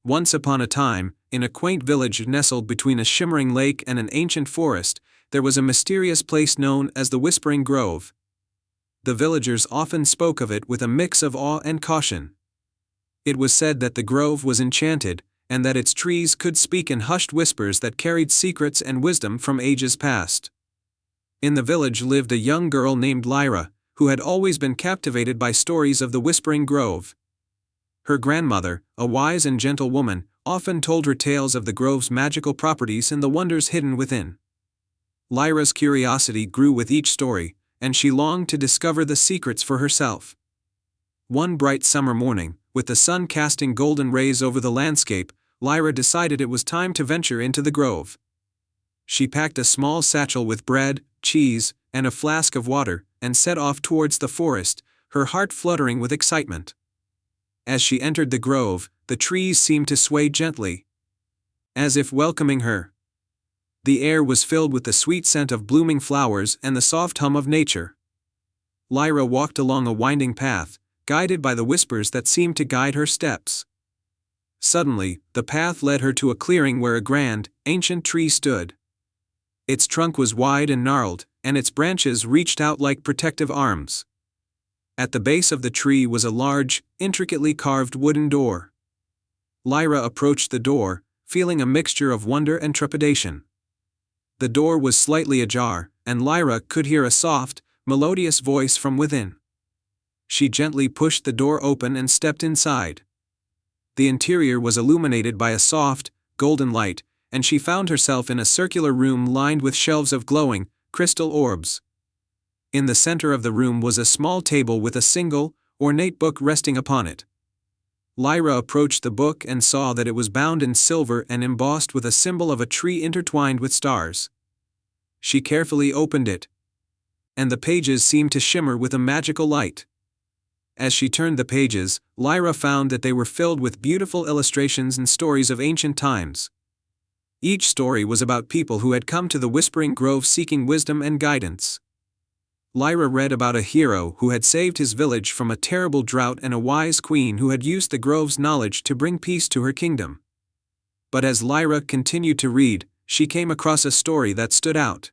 Once upon a time, in a quaint village nestled between a shimmering lake and an ancient forest, there was a mysterious place known as the Whispering Grove. The villagers often spoke of it with a mix of awe and caution. It was said that the grove was enchanted, and that its trees could speak in hushed whispers that carried secrets and wisdom from ages past. In the village lived a young girl named Lyra, who had always been captivated by stories of the Whispering Grove. Her grandmother, a wise and gentle woman, often told her tales of the grove's magical properties and the wonders hidden within. Lyra's curiosity grew with each story, and she longed to discover the secrets for herself. One bright summer morning, with the sun casting golden rays over the landscape, Lyra decided it was time to venture into the grove. She packed a small satchel with bread, cheese, and a flask of water, and set off towards the forest, her heart fluttering with excitement. As she entered the grove, the trees seemed to sway gently, as if welcoming her. The air was filled with the sweet scent of blooming flowers and the soft hum of nature. Lyra walked along a winding path, guided by the whispers that seemed to guide her steps. Suddenly, the path led her to a clearing where a grand, ancient tree stood. Its trunk was wide and gnarled, and its branches reached out like protective arms. At the base of the tree was a large, intricately carved wooden door. Lyra approached the door, feeling a mixture of wonder and trepidation. The door was slightly ajar, and Lyra could hear a soft, melodious voice from within. She gently pushed the door open and stepped inside. The interior was illuminated by a soft, golden light, and she found herself in a circular room lined with shelves of glowing, crystal orbs. In the center of the room was a small table with a single, ornate book resting upon it. Lyra approached the book and saw that it was bound in silver and embossed with a symbol of a tree intertwined with stars. She carefully opened it, and the pages seemed to shimmer with a magical light. As she turned the pages, Lyra found that they were filled with beautiful illustrations and stories of ancient times. Each story was about people who had come to the Whispering Grove seeking wisdom and guidance. Lyra read about a hero who had saved his village from a terrible drought and a wise queen who had used the grove's knowledge to bring peace to her kingdom. But as Lyra continued to read, she came across a story that stood out.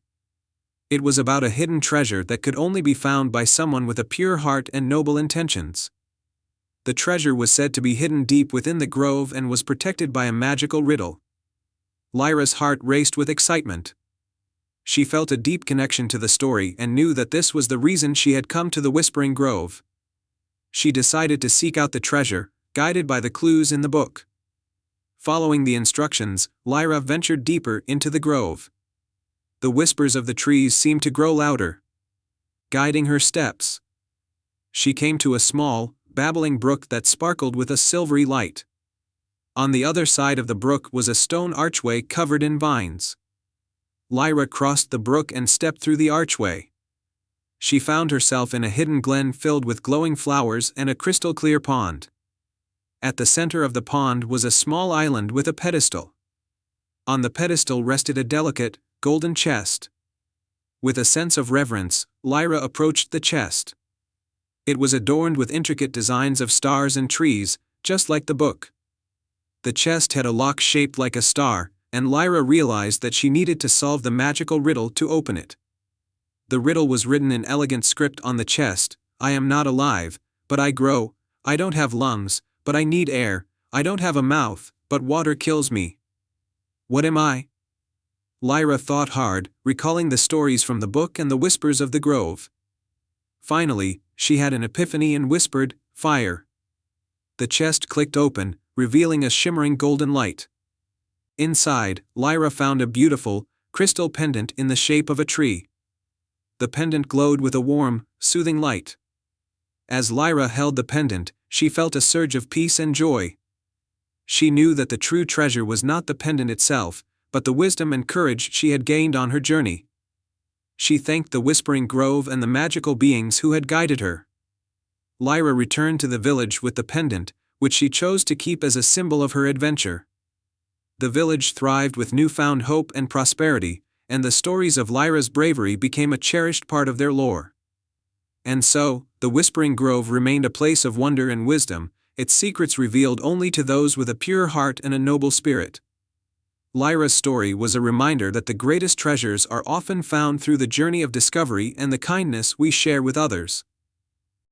It was about a hidden treasure that could only be found by someone with a pure heart and noble intentions. The treasure was said to be hidden deep within the grove and was protected by a magical riddle. Lyra's heart raced with excitement. She felt a deep connection to the story and knew that this was the reason she had come to the Whispering Grove. She decided to seek out the treasure, guided by the clues in the book. Following the instructions, Lyra ventured deeper into the grove. The whispers of the trees seemed to grow louder, guiding her steps. She came to a small, babbling brook that sparkled with a silvery light. On the other side of the brook was a stone archway covered in vines. Lyra crossed the brook and stepped through the archway. She found herself in a hidden glen filled with glowing flowers and a crystal-clear pond. At the center of the pond was a small island with a pedestal. On the pedestal rested a delicate, golden chest. With a sense of reverence, Lyra approached the chest. It was adorned with intricate designs of stars and trees, just like the book. The chest had a lock shaped like a star, and Lyra realized that she needed to solve the magical riddle to open it. The riddle was written in elegant script on the chest: "I am not alive, but I grow. I don't have lungs, but I need air. I don't have a mouth, but water kills me. What am I?" Lyra thought hard, recalling the stories from the book and the whispers of the grove. Finally, she had an epiphany and whispered, "Fire." The chest clicked open, revealing a shimmering golden light. Inside, Lyra found a beautiful, crystal pendant in the shape of a tree. The pendant glowed with a warm, soothing light. As Lyra held the pendant, she felt a surge of peace and joy. She knew that the true treasure was not the pendant itself, but the wisdom and courage she had gained on her journey. She thanked the Whispering Grove and the magical beings who had guided her. Lyra returned to the village with the pendant, which she chose to keep as a symbol of her adventure. The village thrived with newfound hope and prosperity, and the stories of Lyra's bravery became a cherished part of their lore. And so, the Whispering Grove remained a place of wonder and wisdom, its secrets revealed only to those with a pure heart and a noble spirit. Lyra's story was a reminder that the greatest treasures are often found through the journey of discovery and the kindness we share with others.